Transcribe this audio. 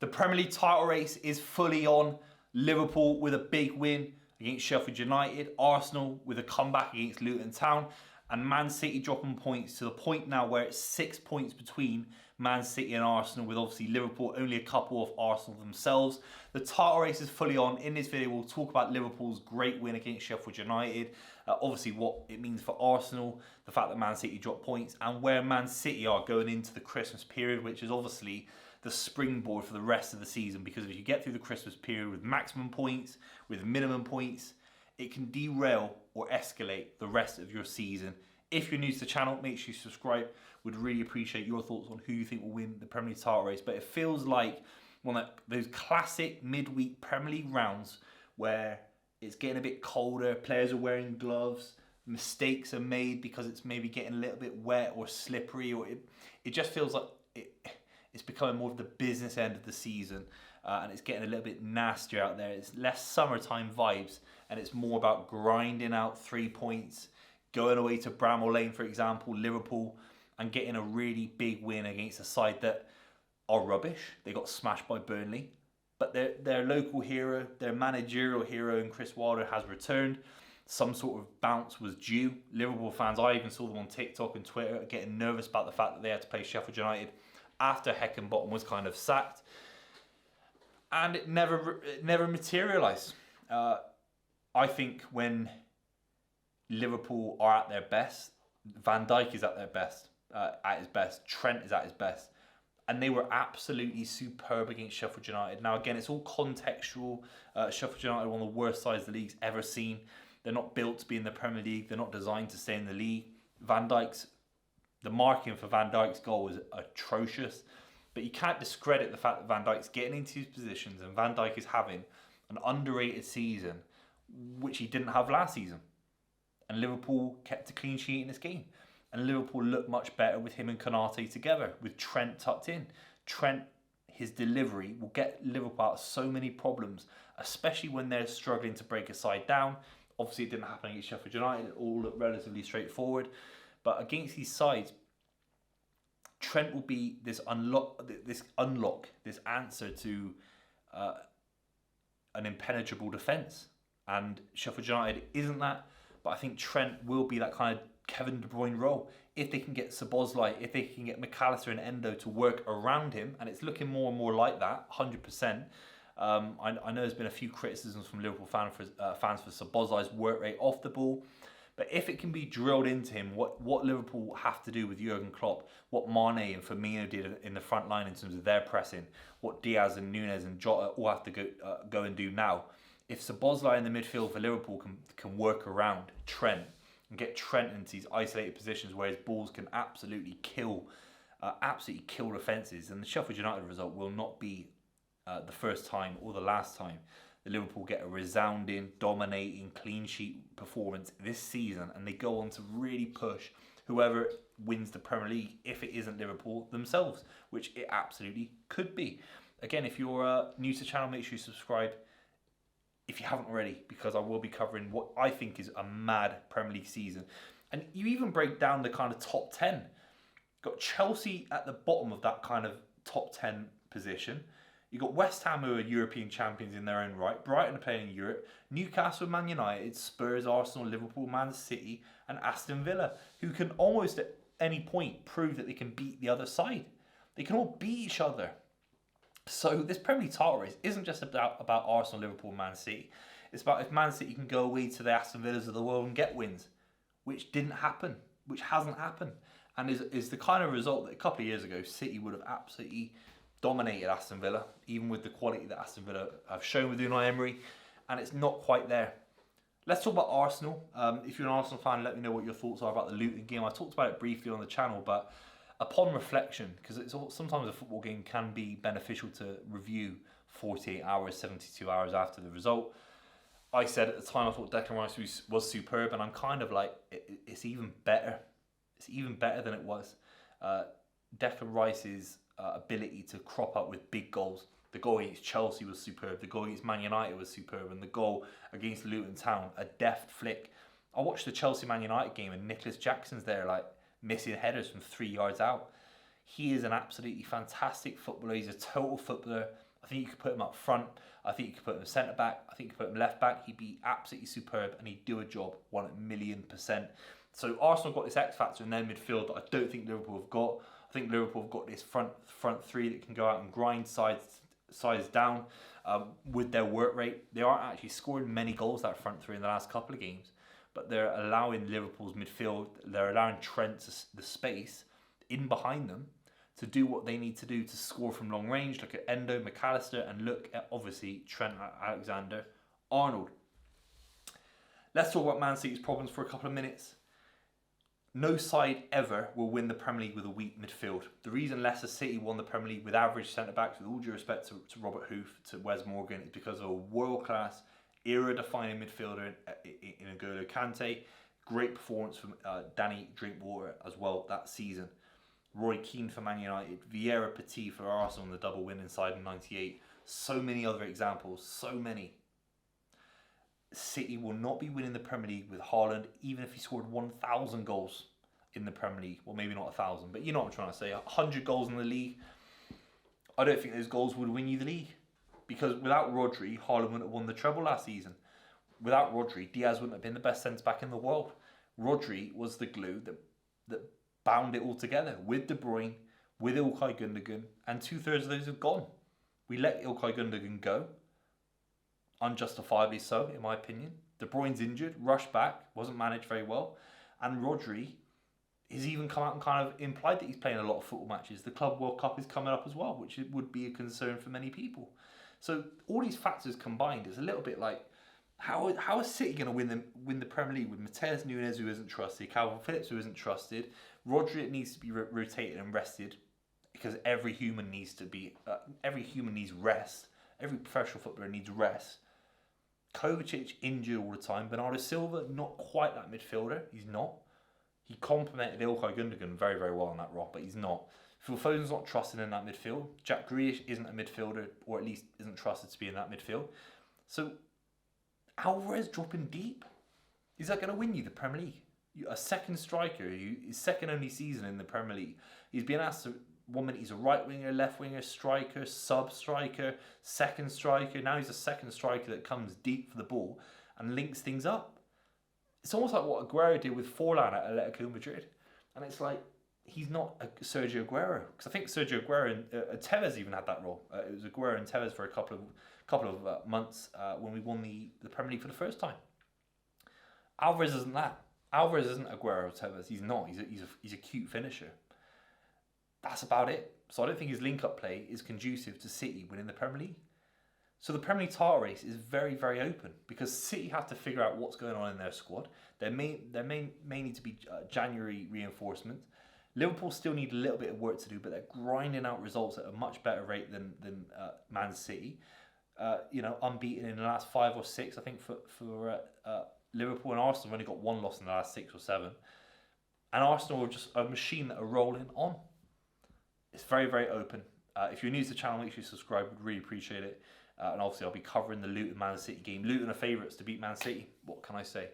The Premier League title race is fully on. Liverpool with a big win against Sheffield United. Arsenal with a comeback against Luton Town. And Man City dropping points to the point now where it's 6 points between Man City and Arsenal, with obviously Liverpool only a couple of Arsenal themselves. The title race is fully on. In this video, we'll talk about Liverpool's great win against Sheffield United, obviously what it means for Arsenal, the fact that Man City dropped points, and where Man City are going into the Christmas period, which is obviously the springboard for the rest of the season. Because if you get through the Christmas period with maximum points, with minimum points, it can derail or escalate the rest of your season. If you're new to the channel, make sure you subscribe. Would really appreciate your thoughts on who you think will win the Premier League title race. But it feels like one of those classic midweek Premier League rounds where it's getting a bit colder, players are wearing gloves, mistakes are made because it's maybe getting a little bit wet or slippery, or it just feels like it's becoming more of the business end of the season, and it's getting a little bit nastier out there. It's less summertime vibes, and it's more about grinding out 3 points, going away to Bramall Lane, for example, Liverpool, and getting a really big win against a side that are rubbish. They got smashed by Burnley, but their local hero, their managerial hero in Chris Wilder has returned. Some sort of bounce was due. Liverpool fans, I even saw them on TikTok and Twitter getting nervous about the fact that they had to play Sheffield United after Heckingbottom was kind of sacked, and it never materialised. I think when Liverpool are at their best, Van Dijk is at their best, at his best, Trent is at his best, and they were absolutely superb against Sheffield United. Now again, it's all contextual. Sheffield United are one of the worst sides the league's ever seen. They're not built to be in the Premier League. They're not designed to stay in the league. The marking for Van Dijk's goal was atrocious, but you can't discredit the fact that Van Dijk's getting into his positions and Van Dijk is having an underrated season, which he didn't have last season. And Liverpool kept a clean sheet in this game. And Liverpool looked much better with him and Konate together, with Trent tucked in. Trent, his delivery will get Liverpool out of so many problems, especially when they're struggling to break a side down. Obviously, it didn't happen against Sheffield United. It all looked relatively straightforward. But against these sides, Trent will be this answer to an impenetrable defence. And Sheffield United isn't that. But I think Trent will be that kind of Kevin De Bruyne role. If they can get Szoboszlai, if they can get McAllister and Endo to work around him, and it's looking more and more like that, 100%. I know there's been a few criticisms from Liverpool fans for Szoboszlai's work rate off the ball. But if it can be drilled into him, what Liverpool have to do with Jurgen Klopp, what Mane and Firmino did in the front line in terms of their pressing, what Diaz and Nunes and Jota all have to go and do now. If Szoboszlai in the midfield for Liverpool can work around Trent and get Trent into these isolated positions where his balls can absolutely kill defences, then the Sheffield United result will not be the first time or the last time that Liverpool get a resounding, dominating, clean sheet performance this season, and they go on to really push whoever wins the Premier League, if it isn't Liverpool themselves, which it absolutely could be. Again, if you're new to the channel, make sure you subscribe if you haven't already, because I will be covering what I think is a mad Premier League season. And you even break down the kind of top 10. Got Chelsea at the bottom of that kind of top 10 position. You've got West Ham, who are European champions in their own right. Brighton are playing in Europe. Newcastle, Man United, Spurs, Arsenal, Liverpool, Man City, and Aston Villa, who can almost at any point prove that they can beat the other side. They can all beat each other. So this Premier League title race isn't just about Arsenal, Liverpool, Man City. It's about if Man City can go away to the Aston Villas of the world and get wins, which didn't happen, which hasn't happened, and is the kind of result that a couple of years ago City would have absolutely dominated Aston Villa, even with the quality that Aston Villa have shown with Unai Emery, and it's not quite there. Let's talk about Arsenal. If you're an Arsenal fan, let me know what your thoughts are about the Luton game. I talked about it briefly on the channel, but upon reflection, because sometimes a football game can be beneficial to review 48 hours, 72 hours after the result. I said at the time I thought Declan Rice was superb, and I'm kind of like, it's even better. It's even better than it was. Declan Rice's ability to crop up with big goals. The goal against Chelsea was superb. The goal against Man United was superb. And the goal against Luton Town, a deft flick. I watched the Chelsea-Man United game and Nicholas Jackson's there like missing headers from 3 yards out. He is an absolutely fantastic footballer. He's a total footballer, I think you could put him up front. I think you could put him centre back. I think you could put him left back. He'd be absolutely superb and he'd do a job 1,000,000%. So Arsenal got this X factor in their midfield that I don't think Liverpool have got. I think Liverpool have got this front three that can go out and grind sides down with their work rate. They aren't actually scoring many goals, that front three, in the last couple of games, but they're allowing Liverpool's midfield, they're allowing Trent the space in behind them to do what they need to do to score from long range. Look at Endo, McAllister, and look at, obviously, Trent Alexander-Arnold. Let's talk about Man City's problems for a couple of minutes. No side ever will win the Premier League with a weak midfield. The reason Leicester City won the Premier League with average centre-backs, with all due respect to Robert Hoof, to Wes Morgan, is because of a world-class, era-defining midfielder in N'Golo Kante. Great performance from Danny Drinkwater as well that season. Roy Keane for Man United, Vieira Petit for Arsenal in the double win inside in '98. So many other examples, so many. City will not be winning the Premier League with Haaland, even if he scored 1,000 goals in the Premier League. Well, maybe not 1,000, but you know what I'm trying to say. 100 goals in the league. I don't think those goals would win you the league. Because without Rodri, Haaland wouldn't have won the treble last season. Without Rodri, Diaz wouldn't have been the best centre-back in the world. Rodri was the glue that bound it all together with De Bruyne, with Ilkay Gundogan, and 2/3 of those have gone. We let Ilkay Gundogan go, unjustifiably so, in my opinion. De Bruyne's injured, rushed back, wasn't managed very well, and Rodri has even come out and kind of implied that he's playing a lot of football matches. The Club World Cup is coming up as well, which would be a concern for many people. So all these factors combined is a little bit like, how is City going to win the Premier League with Matheus Nunes, who isn't trusted, Calvin Phillips, who isn't trusted, Rodri needs to be rotated and rested, because every human needs rest. Every professional footballer needs rest. Kovacic injured all the time. Bernardo Silva, not quite that midfielder. He's not. He complemented Ilkay Gundogan very, very well in that role, but he's not. Phil Foden's not trusted in that midfield. Jack Grealish isn't a midfielder, or at least isn't trusted to be in that midfield. So Alvarez dropping deep, is that going to win you the Premier League? A second striker, his second only season in the Premier League. He's been asked to, 1 minute he's a right winger, left winger, striker, sub striker, second striker. Now he's a second striker that comes deep for the ball and links things up. It's almost like what Aguero did with Forlan at Atletico Madrid. And it's like, he's not a Sergio Aguero. Because I think Sergio Aguero and Tevez even had that role. It was Aguero and Tevez for a couple of months when we won the Premier League for the first time. Alvarez isn't that. Alvarez isn't Aguero or Tevez. He's not. He's a cute finisher. That's about it. So I don't think his link-up play is conducive to City winning the Premier League. So the Premier League title race is very, very open because City have to figure out what's going on in their squad. There may need to be January reinforcement. Liverpool still need a little bit of work to do, but they're grinding out results at a much better rate than Man City. Unbeaten in the last 5 or 6. I think for Liverpool and Arsenal have only got 1 loss in the last 6 or 7. And Arsenal are just a machine that are rolling on. It's very, very open. If you're new to the channel, make sure you subscribe. Would really appreciate it. And obviously, I'll be covering the Luton Man City game. Luton are favourites to beat Man City. What can I say?